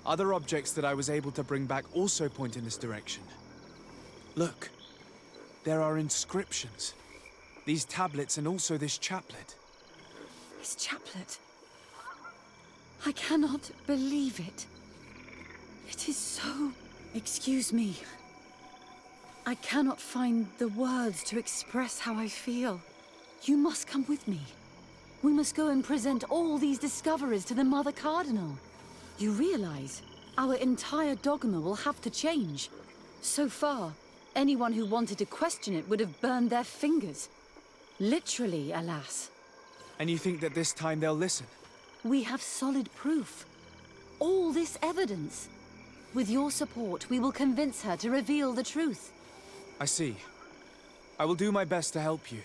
Other objects that I was able to bring back also point in this direction. Look, there are inscriptions. These tablets and also this chaplet. This chaplet? I cannot believe it. It is so... Excuse me. I cannot find the words to express how I feel. You must come with me. We must go and present all these discoveries to the Mother Cardinal. You realize our entire dogma will have to change. So far, anyone who wanted to question it would have burned their fingers. Literally, alas. And you think that this time they'll listen? We have solid proof. All this evidence. With your support, we will convince her to reveal the truth. I see. I will do my best to help you.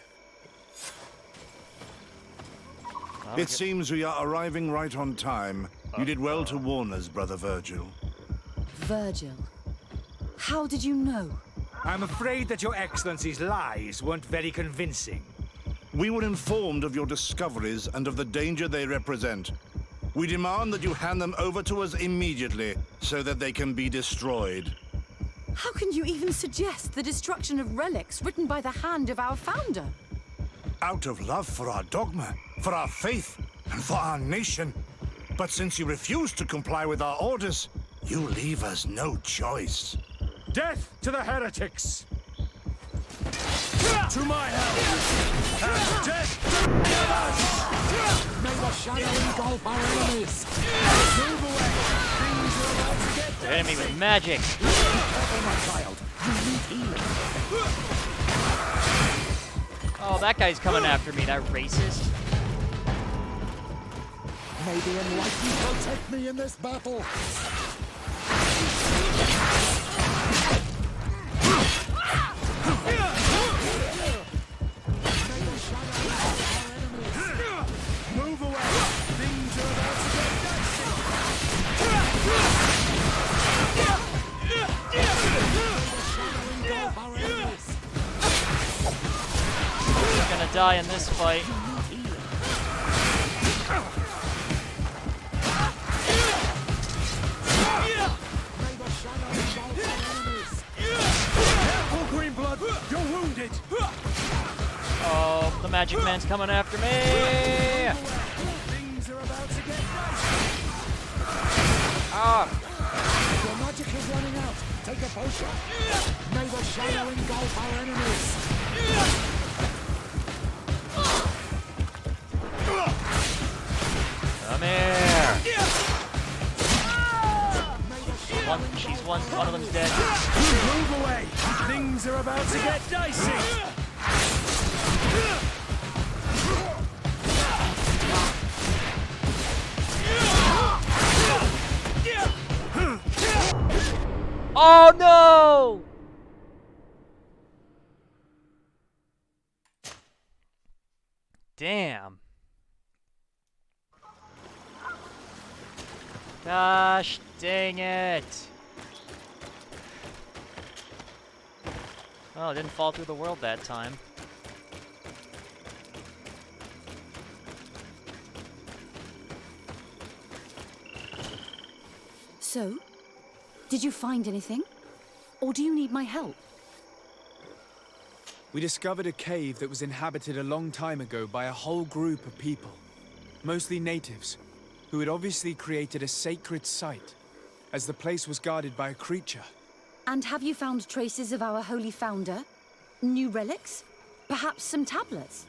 It seems we are arriving right on time. You did well to warn us, Brother Virgil. Virgil? How did you know? I'm afraid that your Excellency's lies weren't very convincing. We were informed of your discoveries and of the danger they represent. We demand that you hand them over to us immediately, so that they can be destroyed. How can you even suggest the destruction of relics written by the hand of our founder? Out of love for our dogma, for our faith, and for our nation. But since you refuse to comply with our orders, you leave us no choice. Death to the heretics! To my help! And death to us! May the shadow engulf our enemies! Move away! Things are about to get The enemy with magic! Be careful, my child. You need healing. Oh, that guy's coming after me, that racist. May the enlightened protect me in this battle. Move away! Things are about to get dicey! He's gonna die in this fight. Careful, Greenblood! You're wounded! Oh, the magic man's coming after me! Things are about to get dicey! Ah! Your magic is running out. Take a potion. May the shadow engulf our enemies. Come here! One of them's dead. Move away! Things are about to get dicey! Oh no! Damn. Gosh dang it. Oh, it didn't fall through the world that time. So, did you find anything? Or do you need my help? We discovered a cave that was inhabited a long time ago by a whole group of people, mostly natives, who had obviously created a sacred site, as the place was guarded by a creature. And have you found traces of our holy founder? New relics? Perhaps some tablets?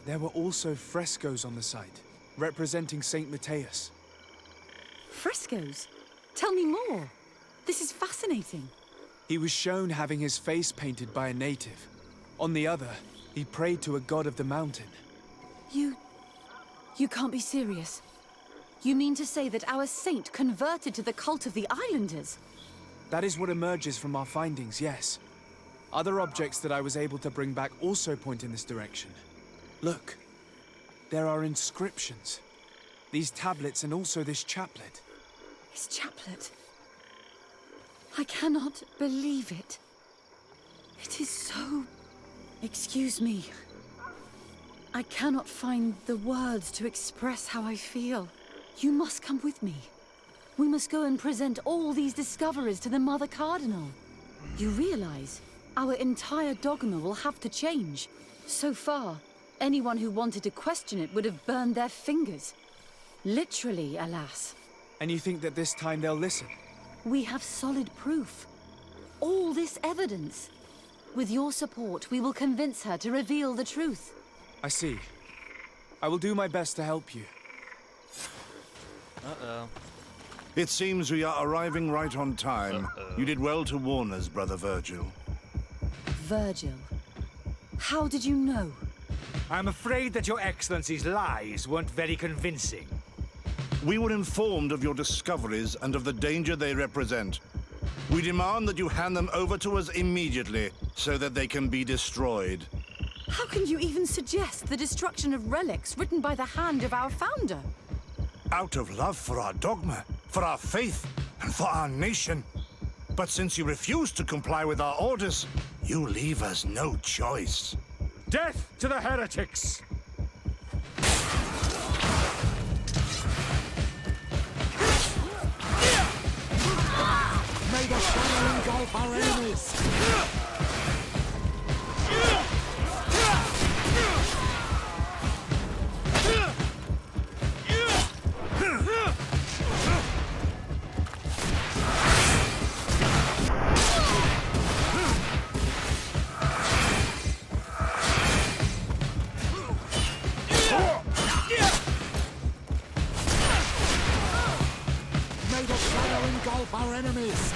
There were also frescoes on the site, representing Saint Matheus. Frescoes? Tell me more. This is fascinating. He was shown having his face painted by a native. On the other, he prayed to a god of the mountain. You can't be serious. You mean to say that our saint converted to the cult of the Islanders? That is what emerges from our findings, yes. Other objects that I was able to bring back also point in this direction. Look, there are inscriptions. These tablets and also this chaplet. His chaplet? I cannot believe it. It is so... Excuse me. I cannot find the words to express how I feel. You must come with me. We must go and present all these discoveries to the Mother Cardinal. You realize our entire dogma will have to change. So far, anyone who wanted to question it would have burned their fingers. Literally, alas. And you think that this time they'll listen? We have solid proof. All this evidence. With your support, we will convince her to reveal the truth. I see. I will do my best to help you. Uh-oh. It seems we are arriving right on time. You did well to warn us, Brother Virgil. Virgil? How did you know? I'm afraid that your Excellency's lies weren't very convincing. We were informed of your discoveries and of the danger they represent. We demand that you hand them over to us immediately, so that they can be destroyed. How can you even suggest the destruction of relics written by the hand of our founder? Out of love for our dogma, for our faith, and for our nation. But since you refuse to comply with our orders, you leave us no choice. Death to the heretics! May the shadow engulf our enemies! May the shadow engulf our enemies!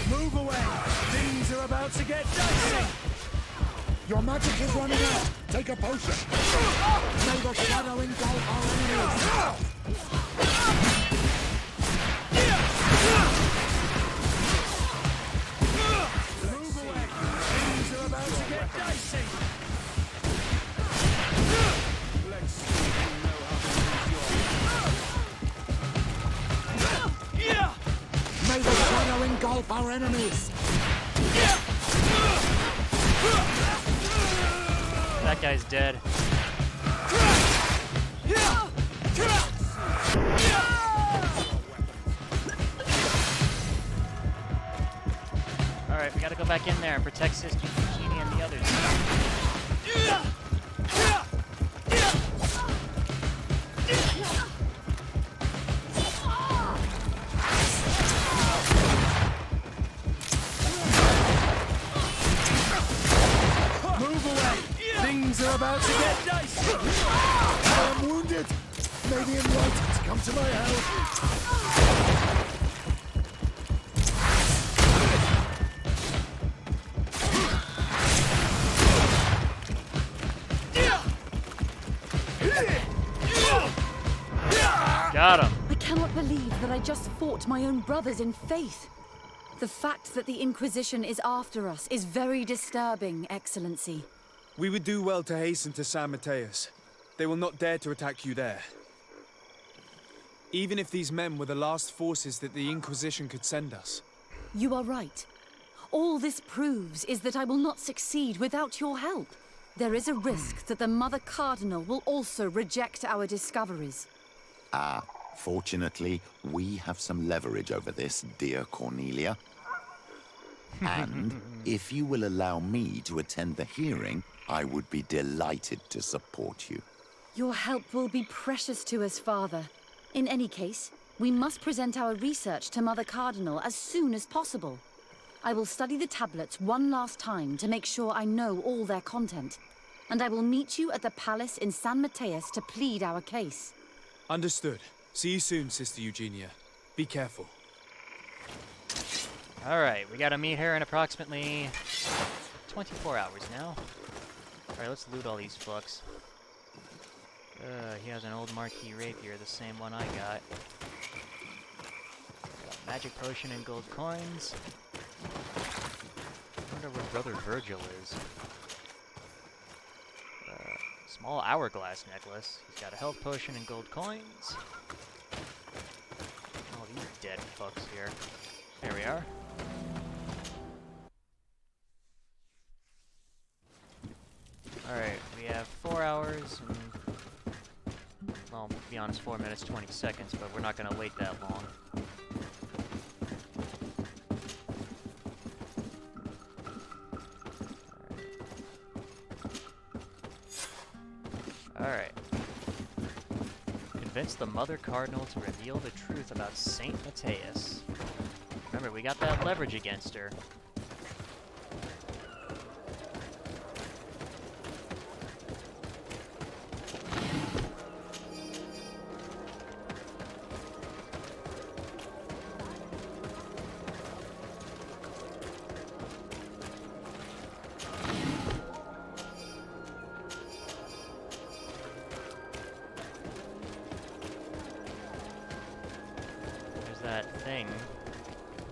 Move away! Things are about to get dicey! Your magic is running out! Take a potion! May the shadow engulf our enemies! Move away! Things are about to get dicey! Let's see if you know how to use your... May the shadow engulf our enemies! That guy's dead. Alright, we gotta go back in there and protect Sister Bikini and the others. Move away! about to get dicey! I am wounded! May the enlightened come to my help! Got him. I cannot believe that I just fought my own brothers in faith. The fact that the Inquisition is after us is very disturbing, Excellency. We would do well to hasten to San Matheus. They will not dare to attack you there. Even if these men were the last forces that the Inquisition could send us. You are right. All this proves is that I will not succeed without your help. There is a risk that the Mother Cardinal will also reject our discoveries. Fortunately, we have some leverage over this, dear Cornelia. And if you will allow me to attend the hearing, I would be delighted to support you. Your help will be precious to us, Father. In any case, we must present our research to Mother Cardinal as soon as possible. I will study the tablets one last time to make sure I know all their content. And I will meet you at the palace in San Matheus to plead our case. Understood. See you soon, Sister Eugenia. Be careful. Alright, we gotta meet her in approximately 24 hours now. Alright, let's loot all these fucks. He has an old marquee rapier, the same one I got. Got magic potion and gold coins. I wonder where Brother Virgil is. Small hourglass necklace. He's got a health potion and gold coins. Oh, these dead fucks here. There we are. Alright, we have 4 hours and... well, to be honest, 4 minutes, 20 seconds, but we're not gonna wait that long. Alright. Convince the Mother Cardinal to reveal the truth about Saint Matheus. Remember, we got that leverage against her. That thing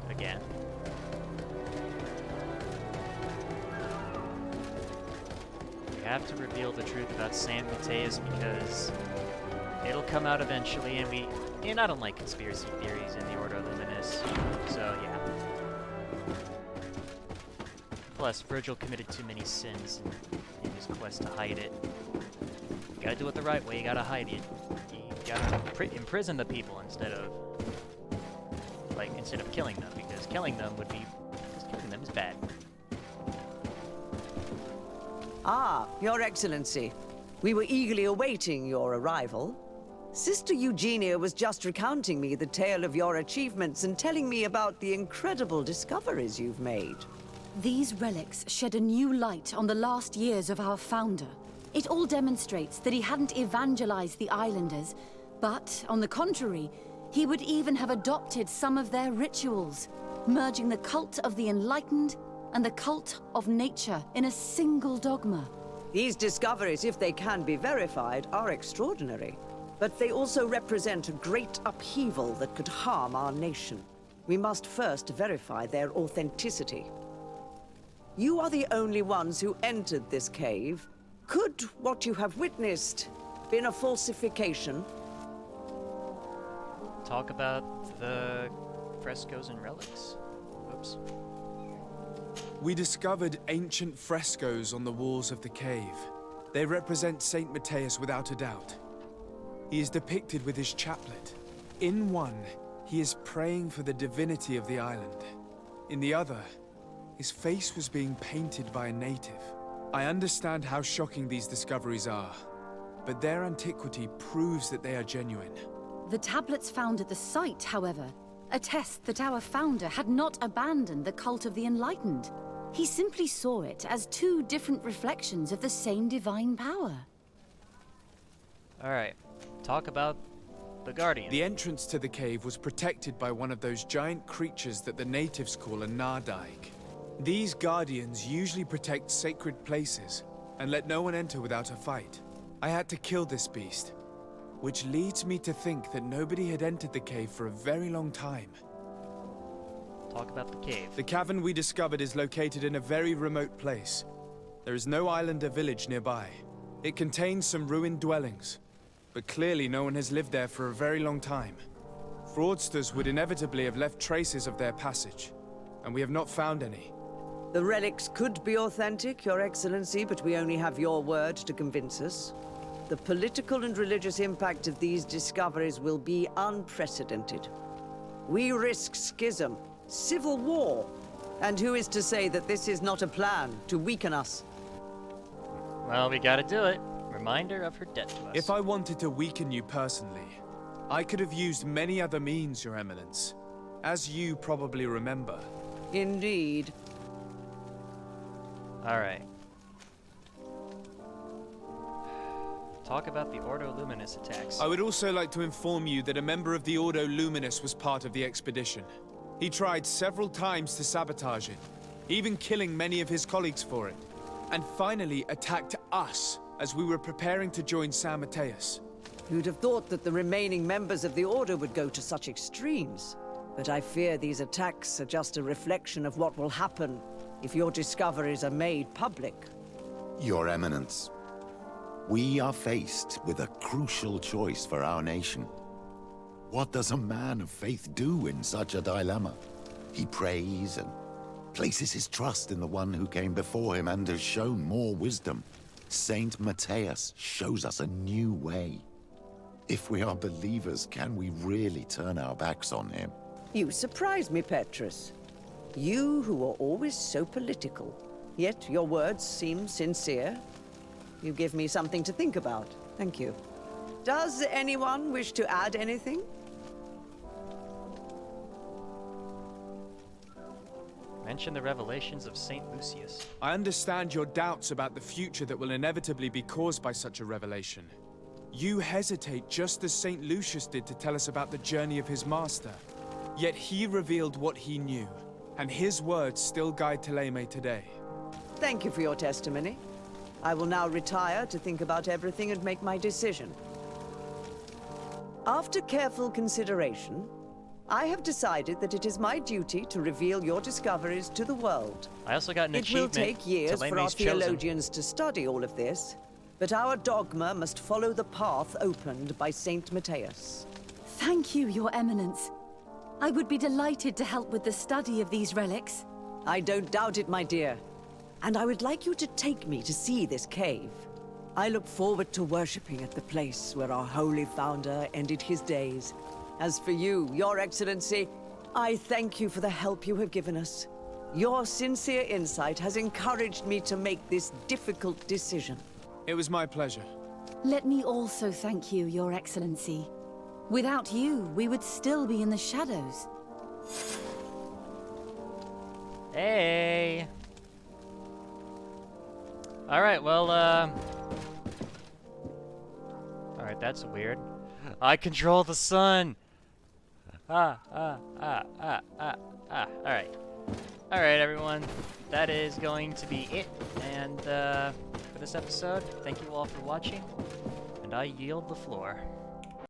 again. We have to reveal the truth about Saint Matheus because it'll come out eventually, and I don't like conspiracy theories in the Order Luminous, so yeah. Plus, Virgil committed too many sins in his quest to hide it. You gotta do it the right way, you gotta hide it. You gotta imprison the people instead of killing them, because killing them would be... just killing them is bad. Ah, Your Excellency. We were eagerly awaiting your arrival. Sister Eugenia was just recounting me the tale of your achievements and telling me about the incredible discoveries you've made. These relics shed a new light on the last years of our founder. It all demonstrates that he hadn't evangelized the islanders, but, on the contrary, he would even have adopted some of their rituals, merging the cult of the enlightened and the cult of nature in a single dogma. These discoveries, if they can be verified, are extraordinary. But they also represent a great upheaval that could harm our nation. We must first verify their authenticity. You are the only ones who entered this cave. Could what you have witnessed been a falsification? Talk about the frescoes and relics. Oops. We discovered ancient frescoes on the walls of the cave. They represent Saint Matheus without a doubt. He is depicted with his chaplet. In one, he is praying for the divinity of the island. In the other, his face was being painted by a native. I understand how shocking these discoveries are, but their antiquity proves that they are genuine. The tablets found at the site, however, attest that our founder had not abandoned the cult of the enlightened. He simply saw it as two different reflections of the same divine power. Alright, talk about the Guardian. The entrance to the cave was protected by one of those giant creatures that the natives call a Nardaig. These Guardians usually protect sacred places and let no one enter without a fight. I had to kill this beast, which leads me to think that nobody had entered the cave for a very long time. Talk about the cave. The cavern we discovered is located in a very remote place. There is no island or village nearby. It contains some ruined dwellings, but clearly no one has lived there for a very long time. Fraudsters would inevitably have left traces of their passage, and we have not found any. The relics could be authentic, Your Excellency, but we only have your word to convince us. The political and religious impact of these discoveries will be unprecedented. We risk schism, civil war, and who is to say that this is not a plan to weaken us? Well, we gotta do it. Reminder of her debt to us. If I wanted to weaken you personally, I could have used many other means, Your Eminence, as you probably remember. Indeed. Alright. Talk about the Ordo Luminous attacks. I would also like to inform you that a member of the Ordo Luminous was part of the expedition. He tried several times to sabotage it, even killing many of his colleagues for it, and finally attacked us as we were preparing to join San Matheus. You'd have thought that the remaining members of the Order would go to such extremes, but I fear these attacks are just a reflection of what will happen if your discoveries are made public. Your Eminence, we are faced with a crucial choice for our nation. What does a man of faith do in such a dilemma? He prays and places his trust in the one who came before him and has shown more wisdom. Saint Matheus shows us a new way. If we are believers, can we really turn our backs on him? You surprise me, Petrus. You who are always so political, yet your words seem sincere. You give me something to think about. Thank you. Does anyone wish to add anything? Mention the revelations of Saint Lucius. I understand your doubts about the future that will inevitably be caused by such a revelation. You hesitate just as Saint Lucius did to tell us about the journey of his master. Yet he revealed what he knew, and his words still guide Thélème today. Thank you for your testimony. I will now retire to think about everything and make my decision. After careful consideration, I have decided that it is my duty to reveal your discoveries to the world. I also got an It will achievement. take years for our Thélème's chosen. theologians to study all of this, but our dogma must follow the path opened by Saint Matheus. Thank you, Your Eminence. I would be delighted to help with the study of these relics. I don't doubt it, my dear. And I would like you to take me to see this cave. I look forward to worshipping at the place where our holy founder ended his days. As for you, Your Excellency, I thank you for the help you have given us. Your sincere insight has encouraged me to make this difficult decision. It was my pleasure. Let me also thank you, Your Excellency. Without you, we would still be in the shadows. Hey! Alright, well, Alright, that's weird. I control the sun! Alright. Alright, everyone. That is going to be it. And, for this episode, thank you all for watching. And I yield the floor.